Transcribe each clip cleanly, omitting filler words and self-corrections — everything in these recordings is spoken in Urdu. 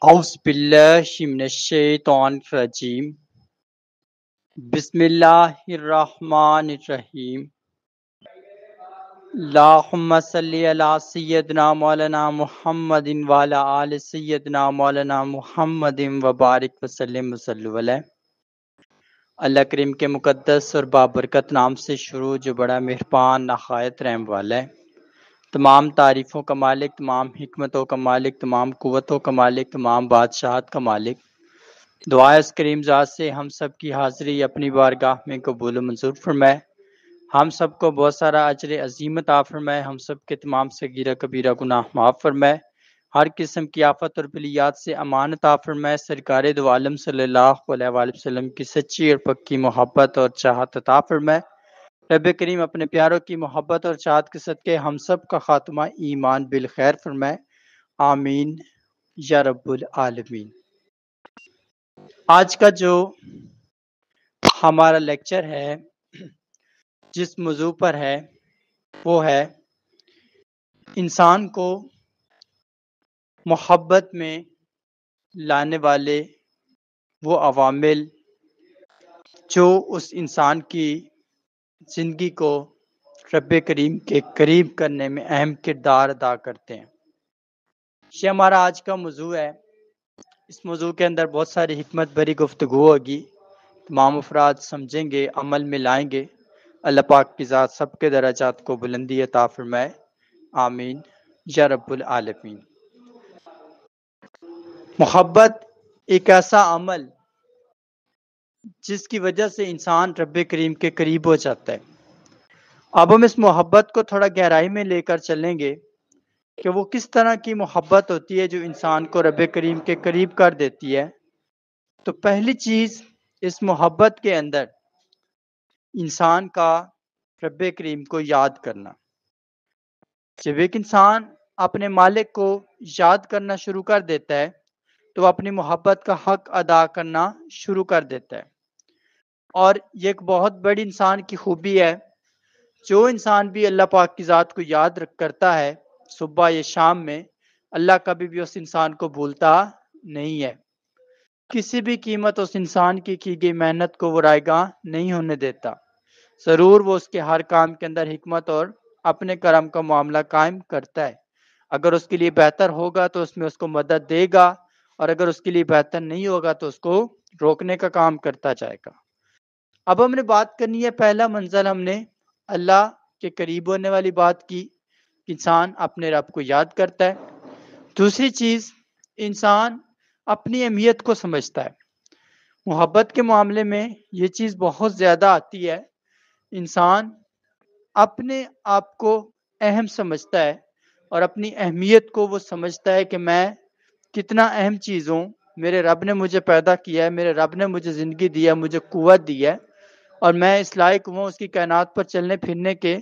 اعوذ باللہ من الشیطان الرجیم بسم اللہ الرحمن الرحیم اللہم صلی علی سیدنا مولانا محمد وعلی آل سیدنا مولانا محمد وبارک وسلم وصلو علیہ۔ اللہ کریم کے مقدس اور بابرکت نام سے شروع جو بڑا مہربان نہایت رحم والا ہے۔ تمام تعریفوں کا مالک، تمام حکمتوں کا مالک، تمام قوتوں کا مالک، تمام بادشاہت کا مالک، دعا اس کریم ذات سے ہم سب کی حاضری اپنی بارگاہ میں قبول و منظور فرمائے، ہم سب کو بہت سارا اجر عظیم عطا فرمائے، ہم سب کے تمام صغیرہ کبیرہ گناہ معاف فرمائے، ہر قسم کی آفت اور بلیات سے امان عطا فرمائے، سرکار دو عالم صلی اللہ علیہ وآلہ وسلم کی سچی اور پکی محبت اور چاہت عطا فرمائے۔ رب کریم اپنے پیاروں کی محبت اور چاہت کے صدقے ہم سب کا خاتمہ ایمان بالخیر فرمائے، آمین یا رب العالمین۔ آج کا جو ہمارا لیکچر ہے جس موضوع پر ہے وہ ہے انسان کو محبت میں لانے والے وہ عوامل جو اس انسان کی زندگی کو رب کریم کے قریب کرنے میں اہم کردار ادا کرتے ہیں۔ یہ ہمارا آج کا موضوع ہے۔ اس موضوع کے اندر بہت ساری حکمت بھری گفتگو ہوگی، تمام افراد سمجھیں گے، عمل میں لائیں گے۔ اللہ پاک کی ذات سب کے درجات کو بلندی عطا فرمائے، آمین یا رب العالمین۔ محبت ایک ایسا عمل جس کی وجہ سے انسان رب کریم کے قریب ہو جاتا ہے۔ اب ہم اس محبت کو تھوڑا گہرائی میں لے کر چلیں گے کہ وہ کس طرح کی محبت ہوتی ہے جو انسان کو رب کریم کے قریب کر دیتی ہے۔ تو پہلی چیز اس محبت کے اندر انسان کا رب کریم کو یاد کرنا۔ جب ایک انسان اپنے مالک کو یاد کرنا شروع کر دیتا ہے تو وہ اپنی محبت کا حق ادا کرنا شروع کر دیتا ہے، اور یہ ایک بہت بڑی انسان کی خوبی ہے۔ جو انسان بھی اللہ پاک کی ذات کو یاد کرتا ہے صبح یا شام میں، اللہ کبھی بھی اس انسان کو بھولتا نہیں ہے، کسی بھی قیمت اس انسان کی گئی محنت کو وہ رائیگاں نہیں ہونے دیتا، ضرور وہ اس کے ہر کام کے اندر حکمت اور اپنے کرم کا معاملہ قائم کرتا ہے۔ اگر اس کے لیے بہتر ہوگا تو اس میں اس کو مدد دے گا، اور اگر اس کے لیے بہتر نہیں ہوگا تو اس کو روکنے کا کام کرتا جائے گا۔ اب ہم نے بات کرنی ہے، پہلا منزل ہم نے اللہ کے قریب ہونے والی بات کی، انسان اپنے رب کو یاد کرتا ہے۔ دوسری چیز، انسان اپنی اہمیت کو سمجھتا ہے۔ محبت کے معاملے میں یہ چیز بہت زیادہ آتی ہے، انسان اپنے آپ کو اہم سمجھتا ہے اور اپنی اہمیت کو وہ سمجھتا ہے کہ میں کتنا اہم چیز ہوں، میرے رب نے مجھے پیدا کیا ہے، میرے رب نے مجھے زندگی دی ہے، مجھے قوت دی ہے، اور میں اس لائق ہوں اس کی کائنات پر چلنے پھرنے کے۔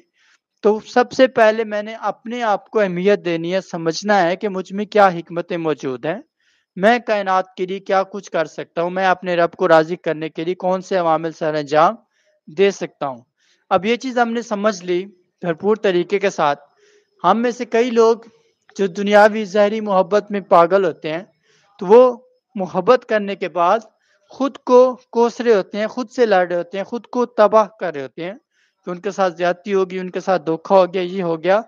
تو سب سے پہلے میں نے اپنے آپ کو اہمیت دینی ہے، سمجھنا ہے کہ مجھ میں کیا حکمتیں موجود ہیں، میں کائنات کے لیے کیا کچھ کر سکتا ہوں، میں اپنے رب کو راضی کرنے کے لیے کون سے عوامل سر انجام دے سکتا ہوں۔ اب یہ چیز ہم نے سمجھ لی بھرپور طریقے کے ساتھ۔ ہم میں سے کئی لوگ جو دنیاوی ظاہری محبت میں پاگل ہوتے ہیں، تو وہ محبت کرنے کے بعد خود کو کوس رہے ہوتے ہیں، خود سے لڑ رہے ہوتے ہیں، خود کو تباہ کر رہے ہوتے ہیں کہ ان کے ساتھ زیادتی ہوگی، ان کے ساتھ دھوکہ ہو گیا، یہ ہو گیا۔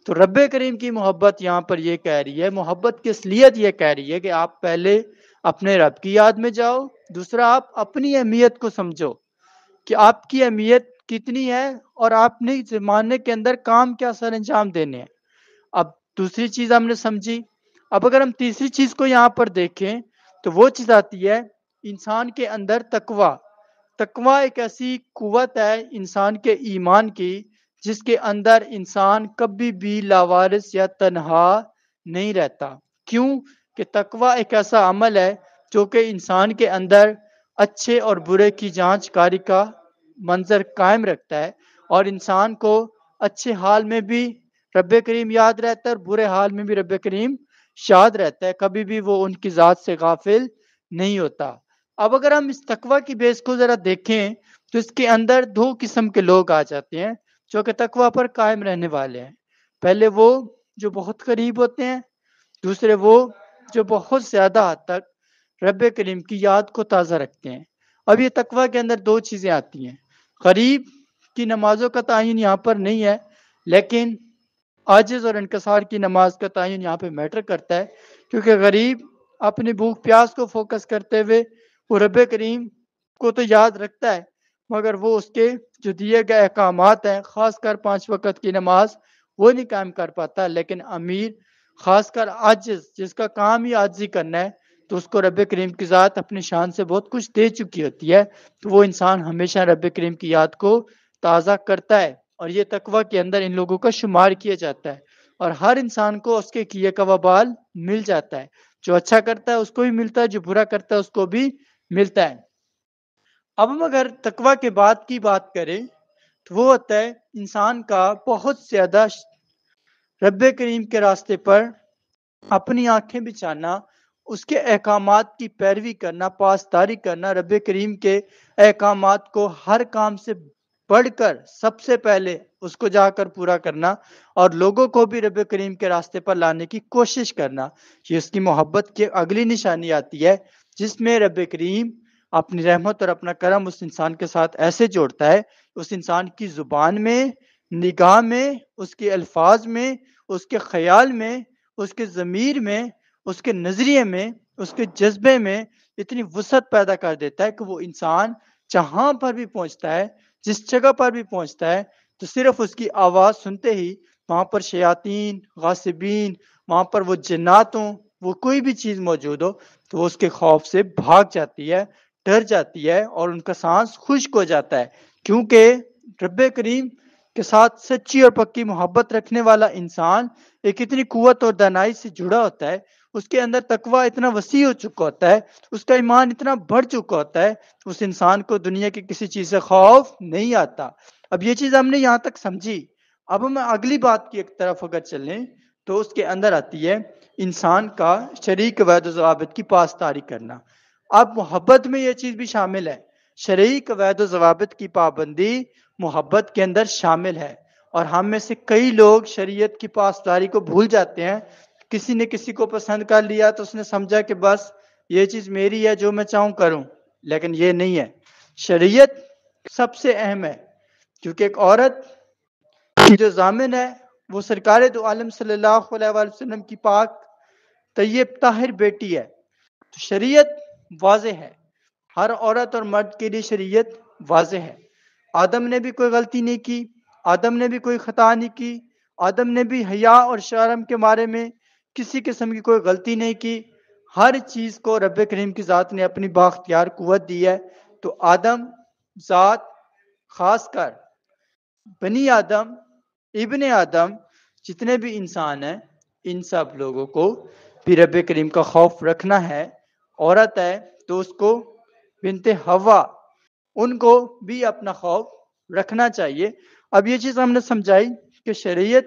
تو رب کریم کی محبت یہاں پر یہ کہہ رہی ہے، محبت کی اصلیت یہ کہہ رہی ہے کہ آپ پہلے اپنے رب کی یاد میں جاؤ، دوسرا آپ اپنی اہمیت کو سمجھو کہ آپ کی اہمیت کتنی ہے اور آپ نے زمانے کے اندر کام کیا سر انجام دینے ہیں۔ اب دوسری چیز ہم نے سمجھی۔ اب اگر ہم تیسری چیز کو یہاں پر دیکھیں تو وہ چیز آتی ہے انسان کے اندر تقویٰ۔ تقویٰ ایک ایسی قوت ہے انسان کے ایمان کی جس کے اندر انسان کبھی بھی لاوارث یا تنہا نہیں رہتا۔ کیوں کہ تقویٰ ایک ایسا عمل ہے جو کہ انسان کے اندر اچھے اور برے کی جانچ کاری کا منظر قائم رکھتا ہے، اور انسان کو اچھے حال میں بھی رب کریم یاد رہتا ہے اور برے حال میں بھی رب کریم یاد رہتا ہے، کبھی بھی وہ ان کی ذات سے غافل نہیں ہوتا۔ اب اگر ہم اس تقویٰ کی بیس کو ذرا دیکھیں تو اس کے اندر دو قسم کے لوگ آ جاتے ہیں جو کہ تقویٰ پر قائم رہنے والے ہیں۔ پہلے وہ جو بہت قریب ہوتے ہیں، دوسرے وہ جو بہت زیادہ حد تک رب کریم کی یاد کو تازہ رکھتے ہیں۔ اب یہ تقوی کے اندر دو چیزیں آتی ہیں۔ غریب کی نمازوں کا تعین یہاں پر نہیں ہے، لیکن عاجز اور انکسار کی نماز کا تعین یہاں پہ میٹر کرتا ہے، کیونکہ غریب اپنی بھوک پیاس کو فوکس کرتے ہوئے وہ رب کریم کو تو یاد رکھتا ہے، مگر وہ اس کے جو دیے گئے احکامات ہیں، خاص کر 5 وقت کی نماز، وہ نہیں قائم کر پاتا۔ لیکن امیر، خاص کر عاجز، جس کا کام ہی عاجزی کرنا ہے، تو اس کو رب کریم کی ذات اپنی شان سے بہت کچھ دے چکی ہوتی ہے، تو وہ انسان ہمیشہ رب کریم کی یاد کو تازہ کرتا ہے، اور یہ تقوی کے اندر ان لوگوں کا شمار کیا جاتا ہے، اور ہر انسان کو اس کے کیے کا وبال مل جاتا ہے۔ جو اچھا کرتا ہے اس کو بھی ملتا ہے، جو برا کرتا ہے اس کو بھی ملتا ہے۔ اب ہم اگر تقوی کے بعد کی بات کریں تو وہ ہوتا ہے انسان کا بہت زیادہ رب کریم کے راستے پر اپنی آنکھیں بچھانا، اس کے احکامات کی پیروی کرنا، پاسداری کرنا، رب کریم کے احکامات کو ہر کام سے بڑھ کر سب سے پہلے اس کو جا کر پورا کرنا، اور لوگوں کو بھی رب کریم کے راستے پر لانے کی کوشش کرنا۔ یہ اس کی محبت کی اگلی نشانی آتی ہے، جس میں رب کریم اپنی رحمت اور اپنا کرم اس انسان کے ساتھ ایسے جوڑتا ہے، اس انسان کی زبان میں، نگاہ میں، اس کے الفاظ میں، اس کے خیال میں، اس کے ضمیر میں، اس کے نظریے میں، اس کے جذبے میں اتنی وسعت پیدا کر دیتا ہے کہ وہ انسان جہاں پر بھی پہنچتا ہے، جس جگہ پر بھی پہنچتا ہے، تو صرف اس کی آواز سنتے ہی وہاں پر شیاطین، غاصبین، وہاں پر وہ جنات ہوں، وہ کوئی بھی چیز موجود ہو، تو وہ اس کے خوف سے بھاگ جاتی ہے، ڈر جاتی ہے، اور ان کا سانس خشک ہو جاتا ہے، کیونکہ رب کریم کے ساتھ سچی اور پکی محبت رکھنے والا انسان ایک اتنی قوت اور دانائی سے جڑا ہوتا ہے، اس کے اندر تقوی اتنا وسیع ہو چکا ہوتا ہے، اس کا ایمان اتنا بڑھ چکا ہوتا ہے، اس انسان کو دنیا کی کسی چیز سے خوف نہیں آتا۔ اب یہ چیز ہم نے یہاں تک سمجھی، اب ہم اگلی بات کی ایک طرف اگر چلیں تو اس کے اندر آتی ہے انسان کا شریک قواعد و ضوابط کی پاسداری کرنا۔ اب محبت میں یہ چیز بھی شامل ہے، شرعی قواعد و ضوابط کی پابندی محبت کے اندر شامل ہے، اور ہم میں سے کئی لوگ شریعت کی پاسداری کو بھول جاتے ہیں۔ کسی نے کسی کو پسند کر لیا تو اس نے سمجھا کہ بس یہ چیز میری ہے، جو میں چاہوں کروں، لیکن یہ نہیں ہے۔ شریعت سب سے اہم ہے، کیونکہ ایک عورت کی جو ضامن ہے وہ سرکار دو عالم صلی اللہ علیہ وآلہ وسلم کی پاک طیب طاہر بیٹی ہے، تو شریعت واضح ہے، ہر عورت اور مرد کے لیے شریعت واضح ہے۔ آدم نے بھی کوئی غلطی نہیں کی، آدم نے بھی کوئی خطا نہیں کی، آدم نے بھی حیا اور شرم کے بارے میں کسی قسم کی کوئی غلطی نہیں کی، ہر چیز کو رب کریم کی ذات نے اپنی بااختیار قوت دی ہے۔ تو آدم ذات، خاص کر بنی آدم، ابن آدم، جتنے بھی انسان ہیں، ان سب لوگوں کو بھی رب کریم کا خوف رکھنا ہے۔ عورت ہے تو اس کو، بنت حوا، ان کو بھی اپنا خوف رکھنا چاہیے۔ اب یہ چیز ہم نے سمجھائی کہ شریعت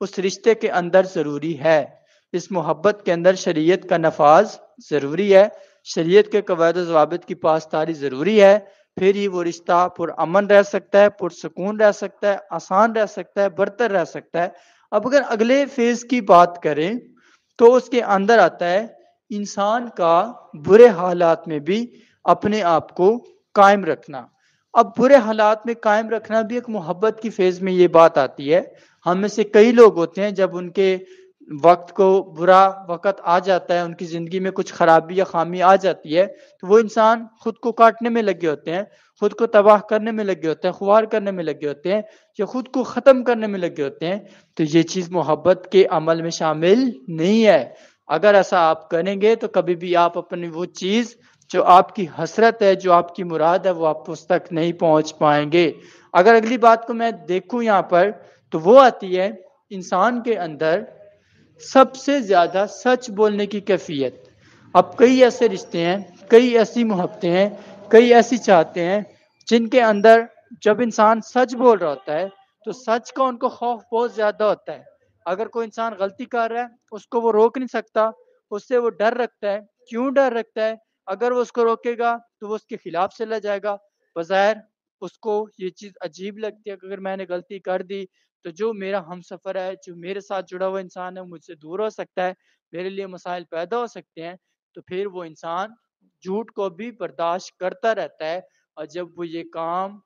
اس رشتے کے اندر ضروری ہے، اس محبت کے اندر شریعت کا نفاذ ضروری ہے، شریعت کے قواعد و ضوابط کی پاسداری ضروری ہے، پھر ہی وہ رشتہ پرامن رہ سکتا ہے، پرسکون رہ سکتا ہے، آسان رہ سکتا ہے، برتر رہ سکتا ہے۔ اب اگر اگلے فیز کی بات کریں تو اس کے اندر آتا ہے انسان کا برے حالات میں بھی اپنے آپ کو قائم رکھنا۔ اب برے حالات میں قائم رکھنا بھی ایک محبت کی فیز میں یہ بات آتی ہے۔ ہم میں سے کئی لوگ ہوتے ہیں جب ان کے وقت کو برا وقت آ جاتا ہے، ان کی زندگی میں کچھ خرابی یا خامی آ جاتی ہے، تو وہ انسان خود کو کاٹنے میں لگے ہوتے ہیں، خود کو تباہ کرنے میں لگے ہوتے ہیں، خوار کرنے میں لگے ہوتے ہیں، یا خود کو ختم کرنے میں لگے ہوتے ہیں، تو یہ چیز محبت کے عمل میں شامل نہیں ہے۔ اگر ایسا آپ کریں گے تو کبھی بھی آپ اپنی وہ چیز جو آپ کی حسرت ہے، جو آپ کی مراد ہے، وہ آپ اس تک نہیں پہنچ پائیں گے۔ اگر اگلی بات کو میں دیکھوں یہاں پر تو وہ آتی ہے انسان کے اندر سب سے زیادہ سچ بولنے کی کیفیت۔ اب کئی ایسے رشتے ہیں، کئی ایسی محبتیں ہیں، کئی ایسی چاہتے ہیں جن کے اندر جب انسان سچ بول رہا ہوتا ہے تو سچ کا ان کو خوف بہت زیادہ ہوتا ہے۔ اگر کوئی انسان غلطی کر رہا ہے اس کو وہ روک نہیں سکتا، اس سے وہ ڈر رکھتا ہے۔ کیوں ڈر رکھتا ہے؟ اگر وہ اس کو روکے گا تو وہ اس کے خلاف چلا جائے گا۔ بظاہر اس کو یہ چیز عجیب لگتی ہے کہ اگر میں نے غلطی کر دی تو جو میرا ہم سفر ہے، جو میرے ساتھ جڑا ہوا انسان ہے، مجھ سے دور ہو سکتا ہے، میرے لیے مسائل پیدا ہو سکتے ہیں، تو پھر وہ انسان جھوٹ کو بھی برداشت کرتا رہتا ہے، اور جب وہ یہ کام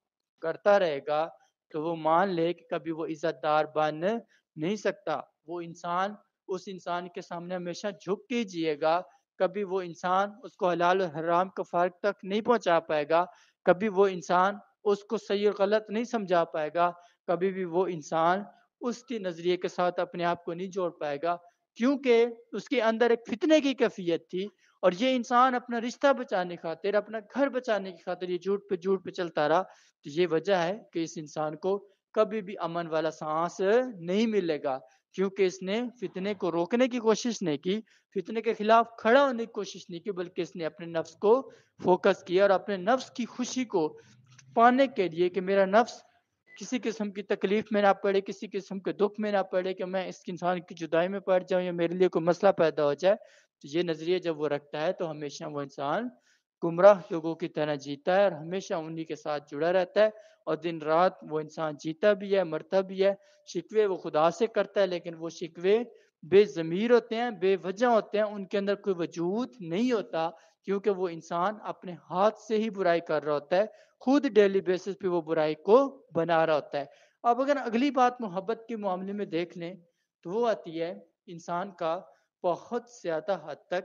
کرتا رہے گا تو وہ مان لے کہ کبھی وہ عزت دار بن نہیں سکتا۔ وہ انسان اس انسان کے سامنے ہمیشہ جھک کے جیے گا، کبھی وہ انسان اس کو حلال و حرام کا فرق تک نہیں پہنچا پائے گا، کبھی وہ انسان اس کو صحیح اور غلط نہیں سمجھا پائے گا، کبھی بھی وہ انسان اس کے نظریے کے ساتھ اپنے آپ کو نہیں جوڑ پائے گا، کیونکہ اس کے اندر ایک فتنے کی کیفیت تھی، اور یہ انسان اپنا رشتہ بچانے خاطر، اپنا گھر بچانے کی خاطر یہ جھوٹ پہ چلتا رہا۔ تو یہ وجہ ہے کہ اس انسان کو کبھی بھی امن والا سانس نہیں ملے گا، کیونکہ اس نے فتنے کو روکنے کی کوشش نہیں کی، فتنے کے خلاف کھڑا ہونے کی کوشش نہیں کی، بلکہ اس نے اپنے نفس کو فوکس کیا اور اپنے نفس کی خوشی کو پانے کے لیے کہ میرا نفس کسی قسم کی تکلیف میں نہ پڑے، کسی قسم کے دکھ میں نہ پڑے، کہ میں اس انسان کی جدائی میں پڑ جاؤں یا میرے لیے کوئی مسئلہ پیدا ہو جائے، تو یہ نظریہ جب وہ رکھتا ہے تو ہمیشہ وہ انسان گمراہ لوگوں کی طرح جیتا ہے اور ہمیشہ انہی کے ساتھ جڑا رہتا ہے، اور دن رات وہ انسان جیتا بھی ہے، مرتا بھی ہے۔ شکوے وہ خدا سے کرتا ہے، لیکن وہ شکوے بے ضمیر ہوتے ہیں، بے وجہ ہوتے ہیں، ان کے اندر کوئی وجود نہیں ہوتا، کیونکہ وہ انسان اپنے ہاتھ سے ہی برائی کر رہا ہوتا ہے، خود ڈیلی بیسس پہ وہ برائی کو بنا رہا ہوتا ہے۔ اب اگر اگلی بات محبت کے معاملے میں دیکھ لیں تو وہ آتی ہے انسان کا بہت زیادہ حد تک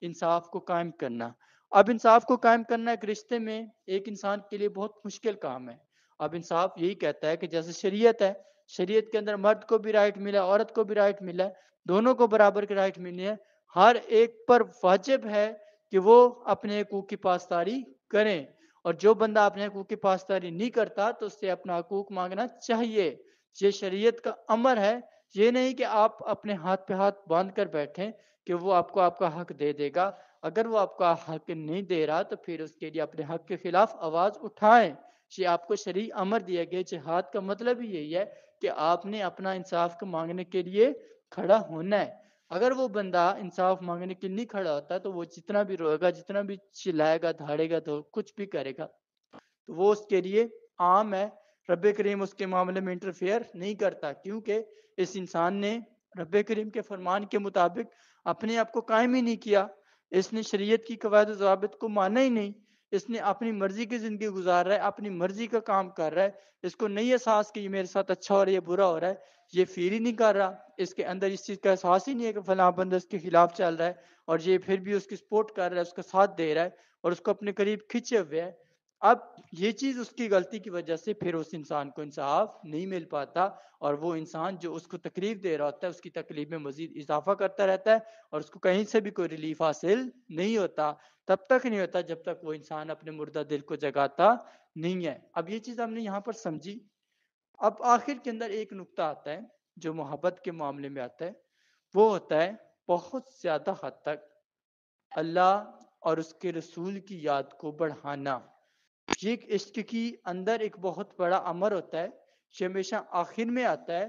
انصاف کو قائم کرنا۔ اب انصاف کو قائم کرنا ایک رشتے میں ایک انسان کے لیے بہت مشکل کام ہے۔ اب انصاف یہی کہتا ہے کہ جیسے شریعت ہے، شریعت کے اندر مرد کو بھی رائٹ ملا ہے، عورت کو بھی رائٹ ملا ہے، دونوں کو برابر کے رائٹ ملی ہے، ہر ایک پر واجب ہے کہ وہ اپنے حقوق کی پاسداری کریں، اور جو بندہ اپنے حقوق کی پاسداری نہیں کرتا تو اس سے اپنا حقوق مانگنا چاہیے۔ یہ شریعت کا امر ہے، یہ نہیں کہ آپ اپنے ہاتھ پہ ہاتھ باندھ کر بیٹھیں کہ وہ آپ کو آپ کا حق دے دے گا۔ اگر وہ آپ کا حق نہیں دے رہا تو پھر اس کے لیے اپنے حق کے خلاف آواز اٹھائیں۔ یہ آپ کو شرعی امر دیا گیا۔ جہاد کا مطلب ہی یہی ہے کہ آپ نے اپنا انصاف کو مانگنے کے لیے کھڑا ہونا ہے۔ اگر وہ بندہ انصاف مانگنے کے لیے نہیں کھڑا ہوتا تو وہ جتنا بھی روئے گا، جتنا بھی چلائے گا، دھاڑے گا، تو کچھ بھی کرے گا تو وہ اس کے لیے عام ہے۔ رب کریم اس کے معاملے میں انٹرفیئر نہیں کرتا، کیونکہ اس انسان نے رب کریم کے فرمان کے مطابق اپنے آپ کو قائم ہی نہیں کیا، اس نے شریعت کی قواعد و ضوابط کو مانا ہی نہیں، اس نے اپنی مرضی کی زندگی گزار رہا ہے، اپنی مرضی کا کام کر رہا ہے، اس کو نہیں احساس کہ یہ میرے ساتھ اچھا ہو رہا ہے، یہ برا ہو رہا ہے، یہ فیل ہی نہیں کر رہا، اس کے اندر اس چیز کا احساس ہی نہیں ہے کہ فلاں بندہ اس کے خلاف چل رہا ہے اور یہ پھر بھی اس کی سپورٹ کر رہا ہے، اس کا ساتھ دے رہا ہے اور اس کو اپنے قریب کھینچے ہوئے ہے۔ اب یہ چیز اس کی غلطی کی وجہ سے پھر اس انسان کو انصاف نہیں مل پاتا، اور وہ انسان جو اس کو تکلیف دے رہا ہوتا ہے اس کی تکلیف میں مزید اضافہ کرتا رہتا ہے، اور اس کو کہیں سے بھی کوئی ریلیف حاصل نہیں ہوتا، تب تک نہیں ہوتا جب تک وہ انسان اپنے مردہ دل کو جگاتا نہیں ہے۔ اب یہ چیز ہم نے یہاں پر سمجھی۔ اب آخر کے اندر ایک نقطہ آتا ہے جو محبت کے معاملے میں آتا ہے، وہ ہوتا ہے بہت زیادہ حد تک اللہ اور اس کے رسول کی یاد کو بڑھانا۔ یہ ایک عشق کی اندر ایک بہت بڑا امر ہوتا ہے، یہ ہمیشہ آخر میں آتا ہے،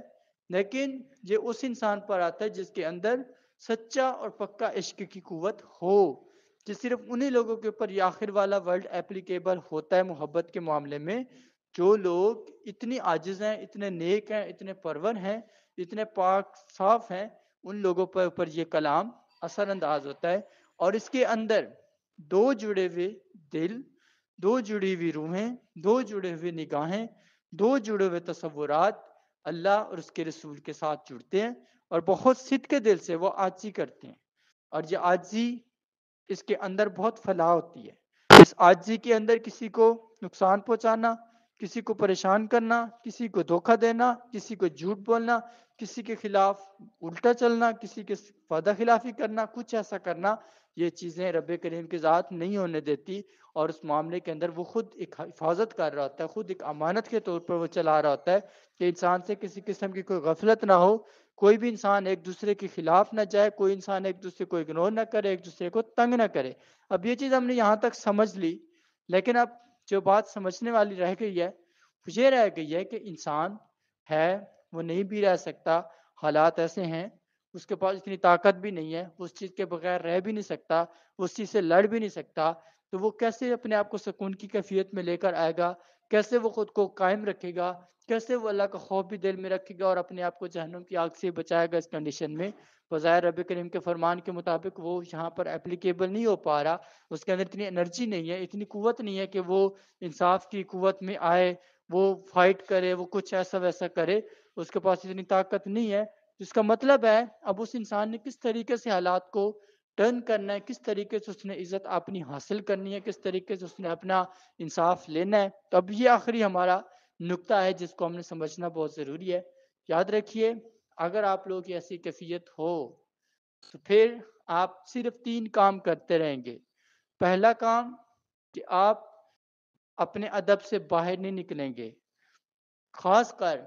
لیکن یہ اس انسان پر آتا ہے جس کے اندر سچا اور پکا عشق کی قوت ہو، کہ صرف انہی لوگوں کے اوپر یہ آخر والا ورڈ اپلیکیبل ہوتا ہے محبت کے معاملے میں، جو لوگ اتنی عاجز ہیں، اتنے نیک ہیں، اتنے پرور ہیں، اتنے پاک صاف ہیں، ان لوگوں پر اوپر یہ کلام اثر انداز ہوتا ہے، اور اس کے اندر دو جڑے ہوئے دل، دو جڑی ہوئی روحیں، دو جڑے ہوئے نگاہیں، دو جڑے ہوئے تصورات اللہ اور اس کے رسول کے ساتھ جڑتے ہیں، اور بہت صدق کے دل سے وہ عاجزی کرتے ہیں، اور یہ عاجزی اس کے اندر بہت فلاح ہوتی ہے۔ اس عاجزی کے اندر کسی کو نقصان پہنچانا، کسی کو پریشان کرنا، کسی کو دھوکہ دینا، کسی کو جھوٹ بولنا، کسی کے خلاف الٹا چلنا، کسی کے وعدہ خلافی کرنا، کچھ ایسا کرنا، یہ چیزیں رب کریم کی ذات نہیں ہونے دیتی، اور اس معاملے کے اندر وہ خود ایک حفاظت کر رہا ہوتا ہے، خود ایک امانت کے طور پر وہ چلا رہا ہوتا ہے کہ انسان سے کسی قسم کی کوئی غفلت نہ ہو، کوئی بھی انسان ایک دوسرے کے خلاف نہ جائے، کوئی انسان ایک دوسرے کو اگنور نہ کرے، ایک دوسرے کو تنگ نہ کرے۔ اب یہ چیز ہم نے یہاں تک سمجھ لی، لیکن اب جو بات سمجھنے والی رہ گئی ہے یہ رہ گئی ہے کہ انسان ہے وہ نہیں بھی رہ سکتا، حالات ایسے ہیں، اس کے پاس اتنی طاقت بھی نہیں ہے، اس چیز کے بغیر رہ بھی نہیں سکتا، اس چیز سے لڑ بھی نہیں سکتا، تو وہ کیسے اپنے آپ کو سکون کی کیفیت میں لے کر آئے گا کیسے وہ خود کو قائم رکھے گا، کیسے وہ اللہ کا خوف بھی دل میں رکھے گا اور اپنے آپ کو جہنم کی آگ سے بچائے گا اس کنڈیشن میں۔ بظاہر رب کریم کے فرمان کے مطابق وہ یہاں پر اپلیکیبل نہیں ہو پا رہا، اس کے اندر اتنی انرجی نہیں ہے، اتنی قوت نہیں ہے کہ وہ انصاف کی قوت میں آئے، وہ فائٹ کرے، وہ کچھ ایسا ویسا کرے، اس کے پاس اتنی طاقت نہیں ہے۔ جس کا مطلب ہے اب اس انسان نے کس طریقے سے حالات کو ٹرن کرنا ہے، کس طریقے سے اس نے عزت اپنی حاصل کرنی ہے، کس طریقے سے اس نے اپنا انصاف لینا ہے۔ تو اب یہ آخری ہمارا نقطہ ہے جس کو ہم نے سمجھنا بہت ضروری ہے۔ یاد رکھیے اگر آپ لوگ کی ایسی کیفیت ہو تو پھر آپ صرف 3 کام کرتے رہیں گے۔ پہلا کام کہ آپ اپنے ادب سے باہر نہیں نکلیں گے، خاص کر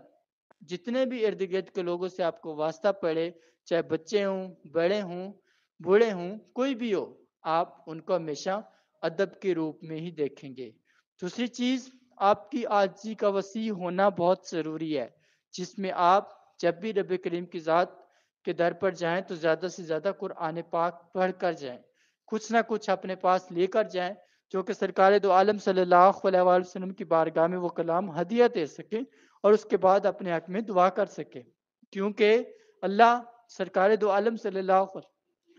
جتنے بھی ارد گرد کے لوگوں سے آپ کو واسطہ پڑے، چاہے بچے ہوں، بڑے ہوں، بوڑھے ہوں، کوئی بھی ہو، آپ ان کو ہمیشہ ادب کے روپ میں ہی دیکھیں گے۔ دوسری چیز، آپ کی عاجزی کا وسیع ہونا بہت ضروری ہے، جس میں آپ جب بھی رب کریم کی ذات کے در پر جائیں تو زیادہ سے زیادہ قرآن پاک پڑھ کر جائیں، کچھ نہ کچھ اپنے پاس لے کر جائیں جو کہ سرکار دو عالم صلی اللہ علیہ وآلہ وسلم کی بارگاہ میں وہ کلام ہدیہ دے سکیں اور اس کے بعد اپنے حق میں دعا کر سکے، کیونکہ اللہ سرکار دو عالم صلی اللہ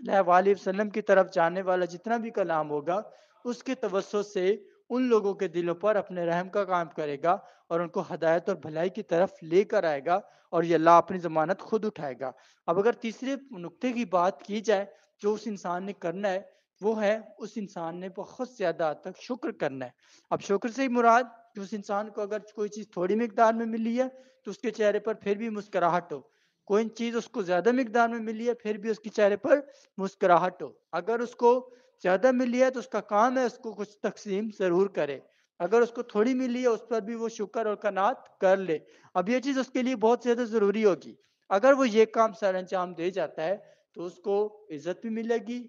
علیہ وآلہ وسلم کی طرف جانے والا جتنا بھی کلام ہوگا اس کے توسط سے ان لوگوں کے دلوں پر اپنے رحم کا کام کرے گا اور ان کو ہدایت اور بھلائی کی طرف لے کر آئے گا اور یہ اللہ اپنی ضمانت خود اٹھائے گا۔ اب اگر تیسرے نقطے کی بات کی جائے جو اس انسان نے کرنا ہے، وہ ہے اس انسان نے بہت زیادہ حد تک شکر کرنا ہے۔ اب شکر سے ہی مراد کہ اس انسان کو اگر کوئی چیز تھوڑی مقدار میں ملی ہے تو اس کے چہرے پر پھر بھی مسکراہٹ ہو، کوئی چیز اس کو زیادہ مقدار میں ملی ہے پھر بھی اس کے چہرے پر مسکراہٹ ہو۔ اگر اس کو زیادہ ملی ہے تو اس کا کام ہے اس کو کچھ تقسیم ضرور کرے، اگر اس کو تھوڑی ملی ہے اس پر بھی وہ شکر اور قناعت کر لے۔ اب یہ چیز اس کے لیے بہت زیادہ ضروری ہوگی، اگر وہ یہ کام سر انجام دے جاتا ہے تو اس کو عزت بھی ملے گی،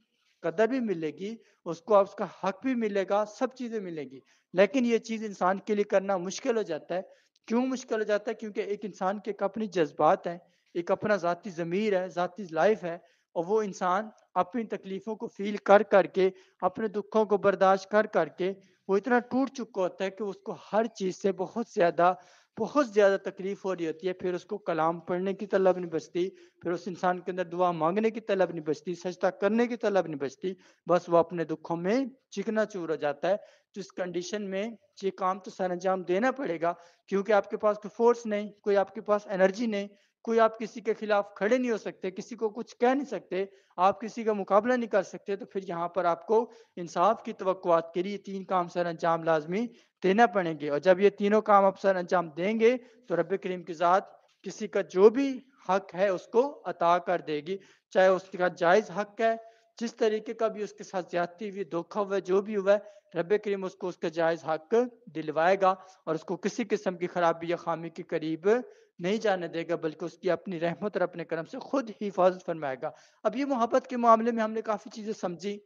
قدر بھی ملے گی، اس کو اس کا حق بھی ملے گا، سب چیزیں ملیں گی۔ لیکن یہ چیز انسان کے لیے کرنا مشکل ہو جاتا ہے۔ کیوں مشکل ہو جاتا ہے؟ کیونکہ ایک انسان کے اپنی جذبات ہیں، ایک اپنا ذاتی ضمیر ہے، ذاتی لائف ہے، اور وہ انسان اپنی تکلیفوں کو فیل کر کر کے، اپنے دکھوں کو برداشت کر کر کے وہ اتنا ٹوٹ چکا ہوتا ہے کہ اس کو ہر چیز سے بہت زیادہ تکلیف ہو رہی ہوتی ہے، پھر اس کو کلام پڑھنے کی طلب نہیں بچتی، پھر اس انسان کے اندر دعا مانگنے کی طلب نہیں بچتی، سجدہ کرنے کی طلب نہیں بچتی، بس وہ اپنے دکھوں میں چکنا چور ہو جاتا ہے۔ تو اس کنڈیشن میں یہ کام تو سر انجام دینا پڑے گا، کیونکہ آپ کے پاس کوئی فورس نہیں، کوئی آپ کے پاس انرجی نہیں، کوئی آپ کسی کے خلاف کھڑے نہیں ہو سکتے، کسی کو کچھ کہہ نہیں سکتے، آپ کسی کا مقابلہ نہیں کر سکتے، تو پھر یہاں پر آپ کو انصاف کی توقعات کے لیے 3 کام سر انجام لازمی دینا پڑیں گے، اور جب یہ تینوں کام آپ سر انجام دیں گے تو رب کریم کی ذات کسی کا جو بھی حق ہے اس کو عطا کر دے گی، چاہے اس کا جائز حق ہے، جس طریقے کا بھی اس کے ساتھ زیادتی ہوئی، دھوکہ ہوا، جو بھی ہوا ہے، رب کریم اس کو اس کا جائز حق دلوائے گا اور اس کو کسی قسم کی خرابی یا خامی کے قریب نہیں جانے دے گا، بلکہ اس کی اپنی رحمت اور اپنے کرم سے خود ہی حفاظت فرمائے گا۔ اب یہ محبت کے معاملے میں ہم نے کافی چیزیں سمجھی،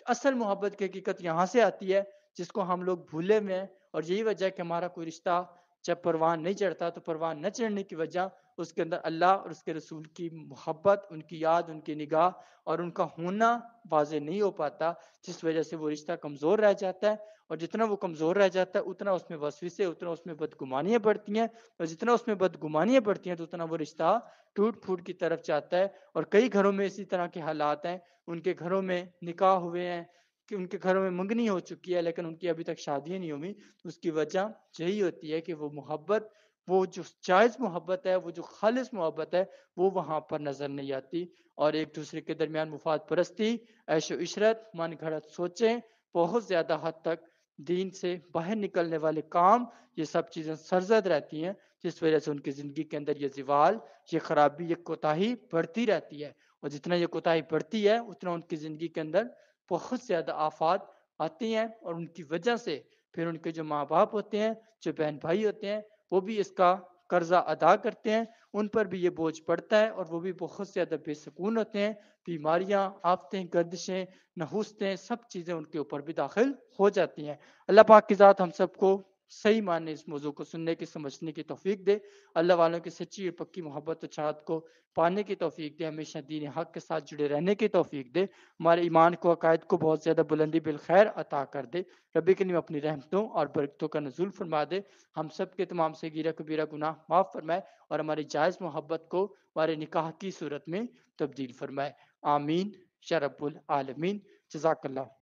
اصل محبت کی حقیقت یہاں سے آتی ہے جس کو ہم لوگ بھولے ہوئے ہیں، اور یہی وجہ ہے کہ ہمارا کوئی رشتہ جب پروان نہیں چڑھتا تو پروان نہ چڑھنے کی وجہ اس کے اندر اللہ اور اس کے رسول کی محبت، ان کی یاد، ان کی نگاہ اور ان کا ہونا واضح نہیں ہو پاتا، جس وجہ سے وہ رشتہ کمزور رہ جاتا ہے، اور جتنا وہ کمزور رہ جاتا ہے اتنا اس میں وسوسے، اتنا اس میں بدگمانیاں بڑھتی ہیں، اور جتنا اس میں بدگمانیاں بڑھتی ہیں تو اتنا وہ رشتہ ٹوٹ پھوٹ کی طرف جاتا ہے۔ اور کئی گھروں میں اسی طرح کے حالات ہیں، ان کے گھروں میں نکاح ہوئے ہیں کہ ان کے گھروں میں منگنی ہو چکی ہے لیکن ان کی ابھی تک شادیاں نہیں ہوئی، اس کی وجہ یہی ہوتی ہے کہ وہ محبت، وہ جو جائز محبت ہے، وہ جو خالص محبت ہے، وہ وہاں پر نظر نہیں آتی، اور ایک دوسرے کے درمیان مفاد پرستی، عیش و عشرت، من گھڑت سوچیں، بہت زیادہ حد تک دین سے باہر نکلنے والے کام، یہ سب چیزیں سرزد رہتی ہیں، جس وجہ سے ان کی زندگی کے اندر یہ زوال، یہ خرابی، یہ کوتاہی بڑھتی رہتی ہے، اور جتنا یہ کوتاہی بڑھتی ہے اتنا ان کی زندگی کے اندر بہت زیادہ آفات آتی ہیں، اور ان کی وجہ سے پھر ان کے جو ماں باپ ہوتے ہیں، جو بہن بھائی ہوتے ہیں، وہ بھی اس کا قرضہ ادا کرتے ہیں، ان پر بھی یہ بوجھ پڑتا ہے، اور وہ بھی بہت زیادہ بے سکون ہوتے ہیں، بیماریاں، آفتیں، گردشیں، نحوستیں، سب چیزیں ان کے اوپر بھی داخل ہو جاتی ہیں۔ اللہ پاک کی ذات ہم سب کو صحیح معنی اس موضوع کو سننے کی سمجھنے کی توفیق دے، اللہ والوں کی سچی اور پکی محبت و چاہت کو پانے کی توفیق دے، ہمیشہ دین حق کے ساتھ جڑے رہنے کی توفیق دے، ہمارے ایمان کو عقائد کو بہت زیادہ بلندی بالخیر عطا کر دے، رب کریم اپنی رحمتوں اور برکتوں کا نزول فرما دے، ہم سب کے تمام صغیرہ کبیرہ گناہ معاف فرمائے اور ہماری جائز محبت کو ہمارے نکاح کی صورت میں تبدیل فرمائے، آمین یا رب العالمین، جزاک اللہ۔